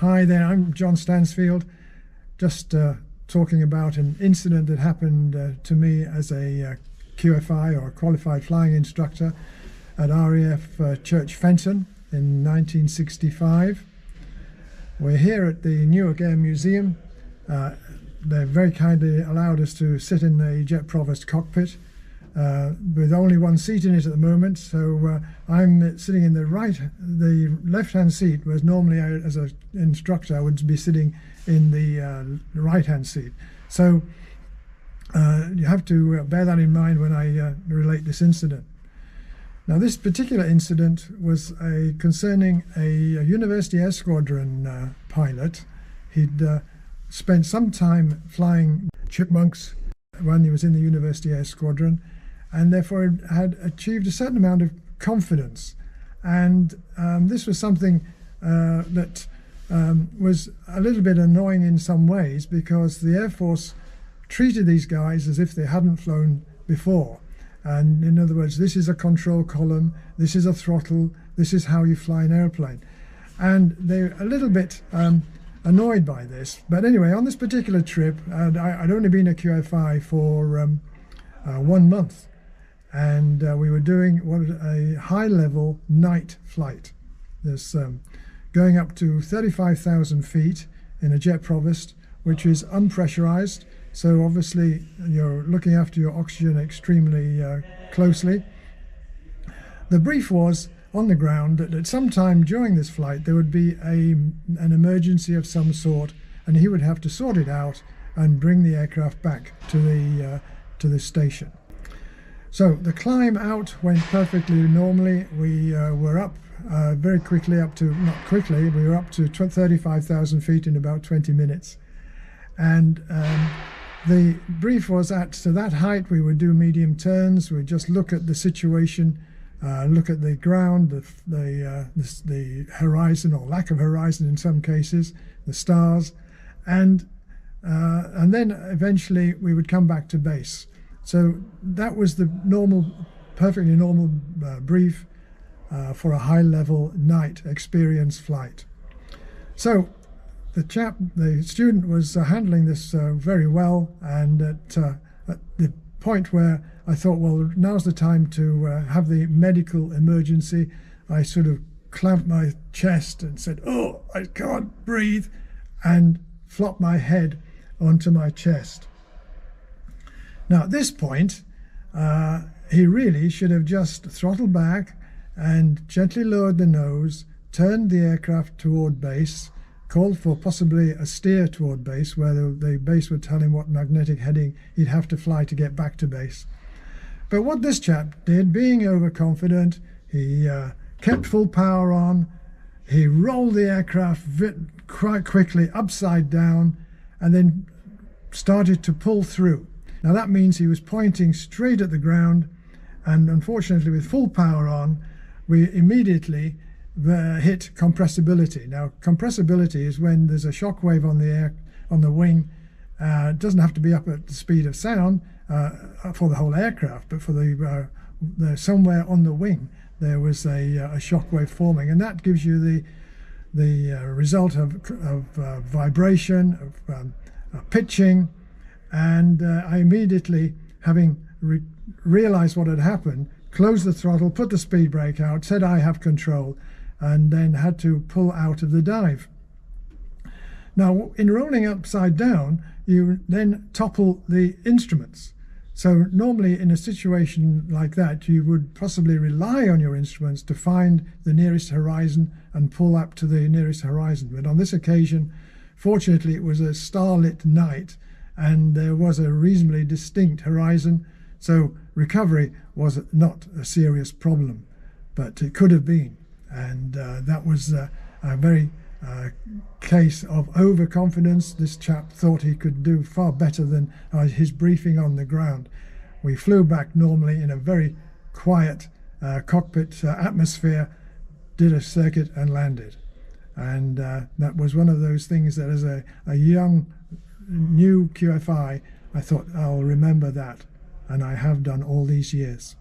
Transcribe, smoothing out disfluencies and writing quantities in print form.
Hi there, I'm John Stansfield, just talking about an incident that happened to me as a QFI or a qualified flying instructor at RAF Church Fenton in 1965. We're here at the Newark Air Museum. They very kindly allowed us to sit in the Jet Provost cockpit with only one seat in it at the moment, so I'm sitting in the left-hand seat, whereas normally as an instructor I would be sitting in the right-hand seat. So you have to bear that in mind when I relate this incident. Now, this particular incident was concerning a University Air Squadron pilot. He'd spent some time flying chipmunks when he was in the University Air Squadron, and therefore had achieved a certain amount of confidence. And this was something that was a little bit annoying in some ways, because the Air Force treated these guys as if they hadn't flown before. And in other words, this is a control column, this is a throttle, this is how you fly an airplane. And they're a little bit annoyed by this. But anyway, on this particular trip, I'd only been a QFI for 1 month. And we were doing a high-level night flight. This going up to 35,000 feet in a Jet Provost, which is unpressurized. So obviously you're looking after your oxygen extremely closely. The brief was on the ground that at some time during this flight there would be an emergency of some sort, and he would have to sort it out and bring the aircraft back to the station. So the climb out went perfectly normally. We were up very quickly, we were up to 35,000 feet in about 20 minutes. And the brief was to that height we would do medium turns. We'd just look at the situation, look at the ground, the horizon or lack of horizon in some cases, the stars, and then eventually we would come back to base. So that was the perfectly normal brief for a high-level night experience flight. So the student was handling this very well, and at the point where I thought, well, now's the time to have the medical emergency, I sort of clamped my chest and said, "Oh, I can't breathe," and flopped my head onto my chest. Now, at this point, he really should have just throttled back and gently lowered the nose, turned the aircraft toward base, called for possibly a steer toward base, where the base would tell him what magnetic heading he'd have to fly to get back to base. But what this chap did, being overconfident, he kept full power on, he rolled the aircraft quite quickly upside down, and then started to pull through. Now that means he was pointing straight at the ground, and unfortunately with full power on, we immediately hit compressibility. Now, compressibility is when there's a shock wave on the wing. It doesn't have to be up at the speed of sound for the whole aircraft, but for the somewhere on the wing there was a shock wave forming, and that gives you the result of vibration, of pitching. And I immediately, having realized what had happened, closed the throttle, put the speed brake out, said I have control, and then had to pull out of the dive. Now, in rolling upside down, you then topple the instruments. So normally in a situation like that, you would possibly rely on your instruments to find the nearest horizon and pull up to the nearest horizon. But on this occasion, fortunately, it was a starlit night, and there was a reasonably distinct horizon, so recovery was not a serious problem, but it could have been. And that was a very case of overconfidence. This chap thought he could do far better than his briefing on the ground. We flew back normally in a very quiet cockpit atmosphere, did a circuit and landed. And that was one of those things that as a young, new QFI, I thought I'll remember that, and I have done all these years.